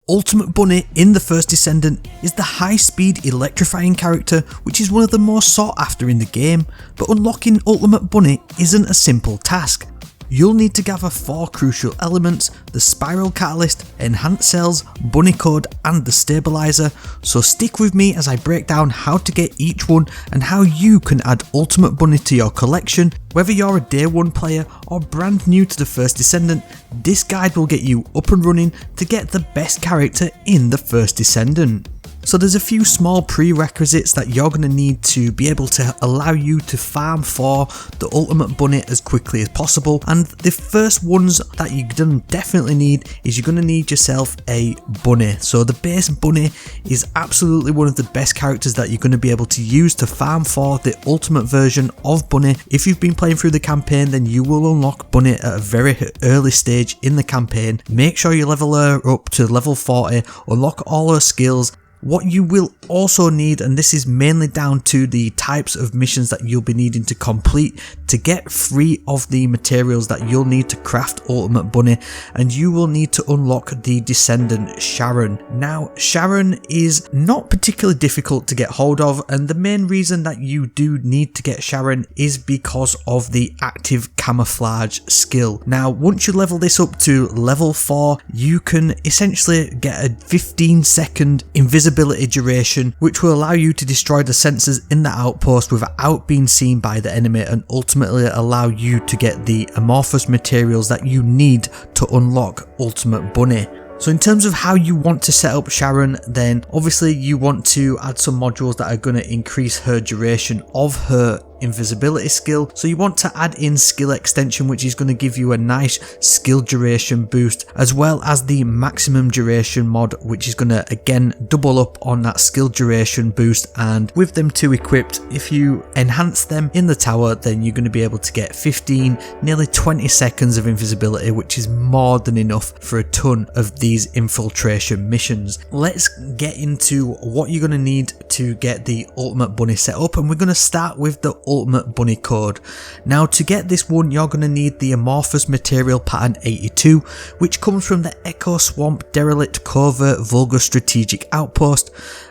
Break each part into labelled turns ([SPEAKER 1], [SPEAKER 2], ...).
[SPEAKER 1] Ultimate Bunny in the First Descendant is the high-speed electrifying character which is one of the most sought after in the game, but unlocking Ultimate Bunny isn't a simple task. You'll need to gather 4 crucial elements: the Spiral Catalyst, Enhanced Cells, Bunny Code and the Stabilizer, so stick with me as I break down how to get each one and how you can add Ultimate Bunny to your collection. Whether you're a day 1 player or brand new to the First Descendant, this guide will get you up and running to get the best character in the First Descendant. So there's a few small prerequisites that you're going to need to be able to allow you to farm for the Ultimate Bunny as quickly as possible, and the first ones that you're going to definitely need is you're going to need yourself a bunny. So the base bunny is absolutely one of the best characters that you're going to be able to use to farm for the ultimate version of bunny. If you've been playing through the campaign, then you will unlock bunny at a very early stage in the campaign. Make sure you level her up to level 40, unlock all her skills. What you will also need, and this is mainly down to the types of missions that you'll be needing to complete to get free of the materials that you'll need to craft Ultimate Bunny, and you will need to unlock the Descendant Sharon. Now, Sharon is not particularly difficult to get hold of, and the main reason that you do need to get Sharon is because of the active camouflage skill. Now, once you level this up to level 4, you can essentially get a 15-second invisibility duration, which will allow you to destroy the sensors in the outpost without being seen by the enemy, and ultimately allow you to get the amorphous materials that you need to unlock Ultimate Bunny. So in terms of how you want to set up Sharon, then obviously you want to add some modules that are going to increase her duration of her invisibility skill. So you want to add in skill extension, which is going to give you a nice skill duration boost, as well as the maximum duration mod, which is going to again double up on that skill duration boost. And with them two equipped, if you enhance them in the tower, then you're going to be able to get 15, nearly 20 seconds of invisibility, which is more than enough for a ton of these infiltration missions. Let's get into what you're going to need to get the Ultimate Bunny set up, and we're going to start with the Ultimate Bunny Code. Now, to get this one, you're going to need the Amorphous Material Pattern 82, which comes from the Echo Swamp Derelict Covert Vulgar Strategic Outpost,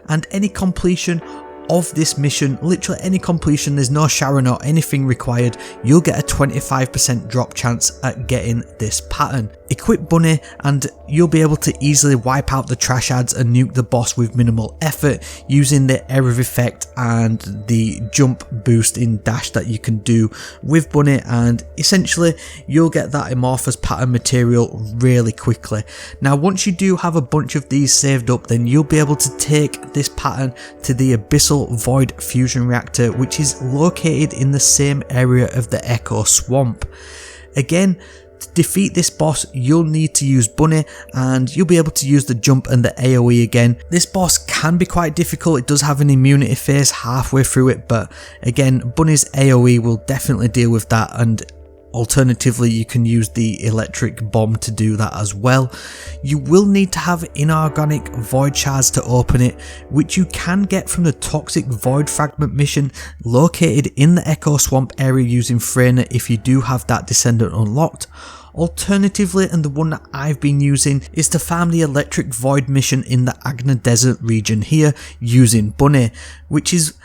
[SPEAKER 1] and any completion of this mission, literally any completion, there's no Sharon or anything required, you'll get a 25% drop chance at getting this pattern. Equip Bunny and you'll be able to easily wipe out the trash ads and nuke the boss with minimal effort using the Error effect and the jump boost in dash that you can do with Bunny, and essentially you'll get that amorphous pattern material really quickly. Now, once you do have a bunch of these saved up, then you'll be able to take this pattern to the Abyssal Void Fusion Reactor, which is located in the same area of the Echo Swamp. Again, to defeat this boss, you'll need to use Bunny, and you'll be able to use the jump and the AoE again. This boss can be quite difficult. It does have an immunity phase halfway through it, but again, Bunny's AoE will definitely deal with that, and alternatively you can use the electric bomb to do that as well. You will need to have inorganic void shards to open it, which you can get from the Toxic Void Fragment mission located in the Echo Swamp area using Freyna if you do have that Descendant unlocked. Alternatively, and the one that I've been using, is to farm the Electric Void mission in the Agna Desert region here using Bunny, which is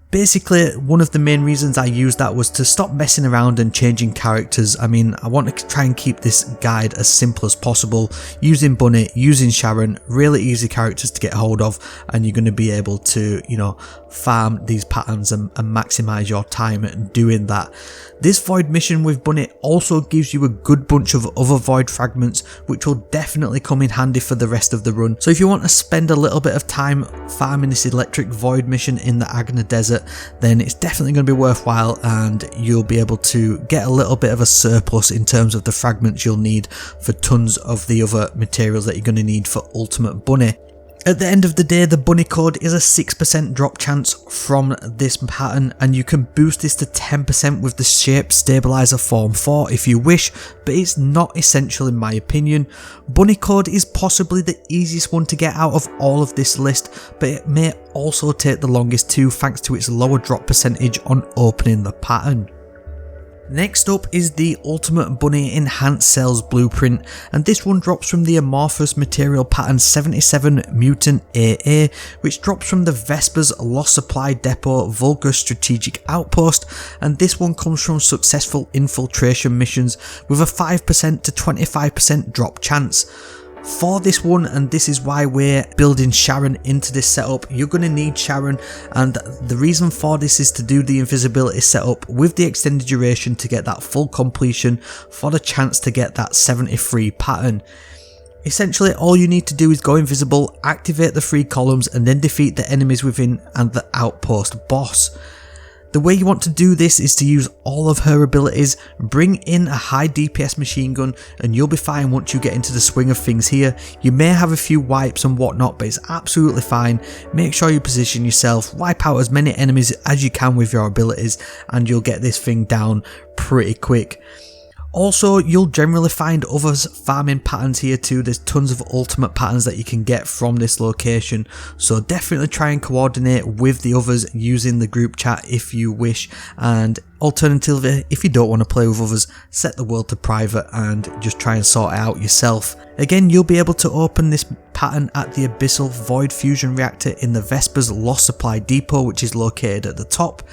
[SPEAKER 1] basically one of the main reasons I used that was to stop messing around and changing characters. I mean, I want to try and keep this guide as simple as possible, using Bunny, using Sharon, really easy characters to get hold of, and you're going to be able to, you know, farm these patterns and maximize your time doing that. This void mission with Bunny also gives you a good bunch of other void fragments, which will definitely come in handy for the rest of the run. So if you want to spend a little bit of time farming this electric void mission in the Agna Desert, then it's definitely going to be worthwhile, and you'll be able to get a little bit of a surplus in terms of the fragments you'll need for tons of the other materials that you're going to need for Ultimate Bunny. At the end of the day, the Bunny Code is a 6% drop chance from this pattern, and you can boost this to 10% with the Shape Stabilizer Form 4 if you wish, but it's not essential in my opinion. Bunny Code is possibly the easiest one to get out of all of this list, but it may also take the longest too, thanks to its lower drop percentage on opening the pattern. Next up is the Ultimate Bunny Enhanced Cells Blueprint, and this one drops from the Amorphous Material Pattern 77 Mutant AA, which drops from the Vespers Lost Supply Depot Vulgar Strategic Outpost, and this one comes from successful infiltration missions with a 5% to 25% drop chance. For this one, and this is why we're building Sharon into this setup, you're going to need Sharon, and the reason for this is to do the invisibility setup with the extended duration to get that full completion for the chance to get that 73 pattern. Essentially, all you need to do is go invisible, activate the 3 columns, and then defeat the enemies within and the outpost boss. The way you want to do this is to use all of her abilities, bring in a high DPS machine gun, and you'll be fine once you get into the swing of things here. You may have a few wipes and whatnot, but it's absolutely fine. Make sure you position yourself, wipe out as many enemies as you can with your abilities, and you'll get this thing down pretty quick. Also, you'll generally find others farming patterns here too. There's tons of ultimate patterns that you can get from this location, so definitely try and coordinate with the others using the group chat if you wish, and alternatively, if you don't want to play with others, set the world to private and just try and sort it out yourself. Again, you'll be able to open this pattern at the Abyssal Void Fusion Reactor in the Vespers Lost Supply Depot, which is located at the top.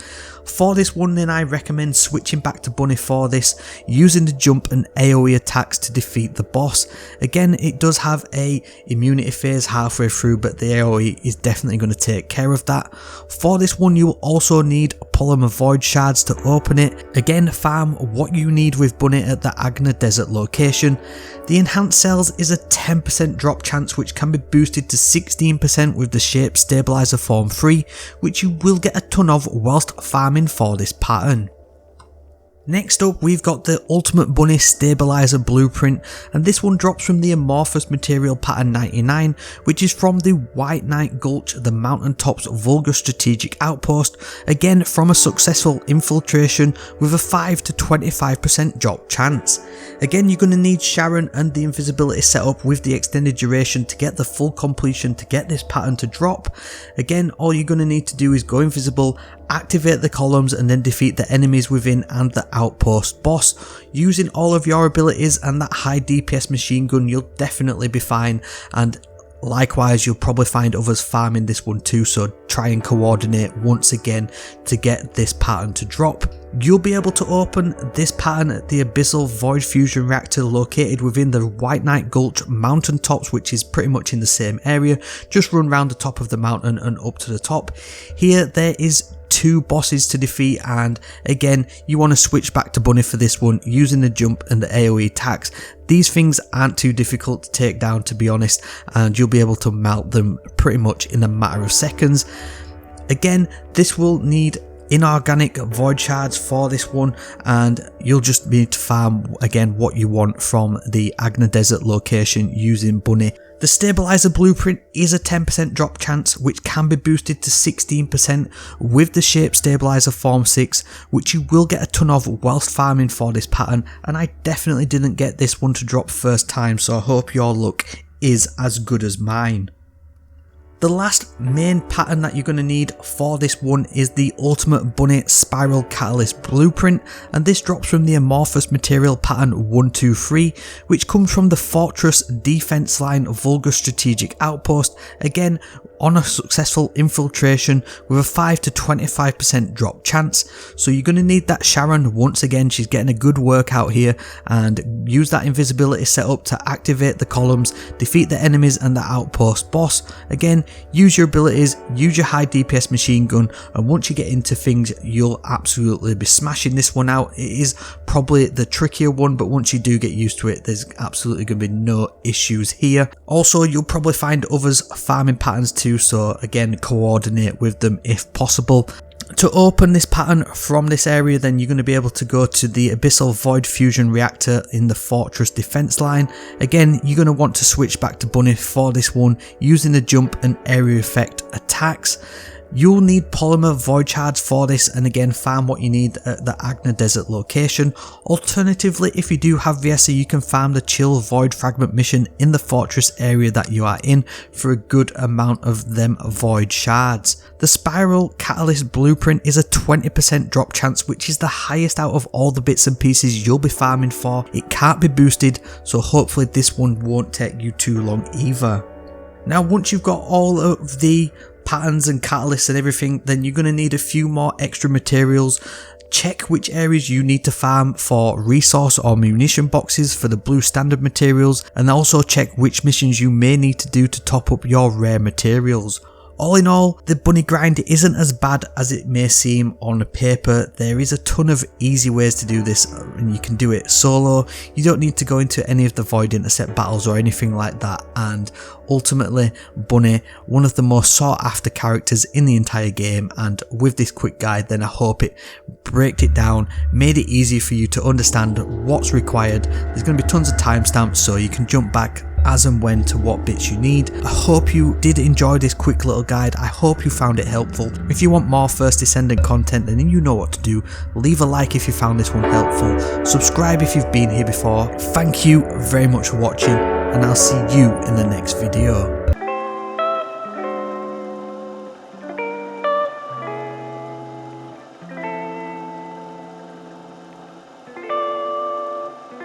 [SPEAKER 1] For this one then, I recommend switching back to Bunny for this, using the jump and AoE attacks to defeat the boss. Again, it does have a immunity phase halfway through, but the AoE is definitely going to take care of that. For this one, you will also need Polymer Void Shards to open it. Again, farm what you need with Bunny at the Agna Desert location. The Enhanced Cells is a 10% drop chance, which can be boosted to 16% with the Shape Stabilizer Form 3, which you will get a ton of whilst farming for this pattern. Next up, we've got the Ultimate Bunny Stabilizer Blueprint, and this one drops from the Amorphous Material Pattern 99, which is from the White Knight Gulch, the Mountaintops Vulgar Strategic Outpost, again from a successful infiltration with a 5 to 25% drop chance. Again, you're going to need Sharon and the invisibility setup with the extended duration to get the full completion to get this pattern to drop. Again, all you're going to need to do is go invisible, activate the columns, and then defeat the enemies within and the outpost boss. Using all of your abilities and that high DPS machine gun, you'll definitely be fine, and likewise you'll probably find others farming this one too, so try and coordinate once again to get this pattern to drop. You'll be able to open this pattern at the Abyssal Void Fusion Reactor located within the White Knight Gulch Mountaintops, which is pretty much in the same area. Just run round the top of the mountain and up to the top. Here there is 2 bosses to defeat, and again you want to switch back to Bunny for this one using the jump and the AoE attacks. These things aren't too difficult to take down, to be honest, and you'll be able to melt them pretty much in a matter of seconds. Again, this will need inorganic void shards for this one, and you'll just need to farm again what you want from the Agna Desert location using Bunny. The Stabilizer Blueprint is a 10% drop chance, which can be boosted to 16% with the Shape Stabilizer Form 6, which you will get a ton of whilst farming for this pattern, and I definitely didn't get this one to drop first time, so I hope your luck is as good as mine. The last main pattern that you're going to need for this one is the Ultimate Bunny Spiral Catalyst Blueprint, and this drops from the Amorphous Material Pattern 123, which comes from the Fortress Defense Line Vulgar Strategic Outpost, again on a successful infiltration with a 5 to 25% drop chance. So you're going to need that Sharon once again, she's getting a good workout here, and use that invisibility setup to activate the columns, defeat the enemies and the outpost boss. Again, use your abilities, use your high DPS machine gun, and once you get into things you'll absolutely be smashing this one out. It is probably the trickier one, but once you do get used to it, there's absolutely going to be no issues here. Also, you'll probably find others farming patterns too, so again coordinate with them if possible. To open this pattern from this area, then you're going to be able to go to the Abyssal Void Fusion Reactor in the Fortress Defense Line. Again, you're going to want to switch back to Bunny for this one using the jump and area effect attacks. You'll need polymer void shards for this, and again farm what you need at the Agna Desert location. Alternatively, if you do have VSA, you can farm the Chill Void Fragment mission in the fortress area that you are in for a good amount of them void shards. The Spiral Catalyst Blueprint is a 20% drop chance, which is the highest out of all the bits and pieces you'll be farming for. It can't be boosted, so hopefully this one won't take you too long either. Now once you've got all of the patterns and catalysts and everything, then you're going to need a few more extra materials. Check which areas you need to farm for resource or munition boxes for the blue standard materials, and also check which missions you may need to do to top up your rare materials. All in all, the bunny grind isn't as bad as it may seem on paper. There is a ton of easy ways to do this, and you can do it solo. You don't need to go into any of the void intercept battles or anything like that, and ultimately Bunny, one of the most sought after characters in the entire game, and with this quick guide then I hope it breaks it down, made it easy for you to understand what's required. There's going to be tons of timestamps so you can jump back as and when to what bits you need. I hope you did enjoy this quick little guide. I hope you found it helpful. If you want more First Descendant content, then you know what to do. Leave a like if you found this one helpful. Subscribe if you've been here before. Thank you very much for watching, and I'll see you in the next video.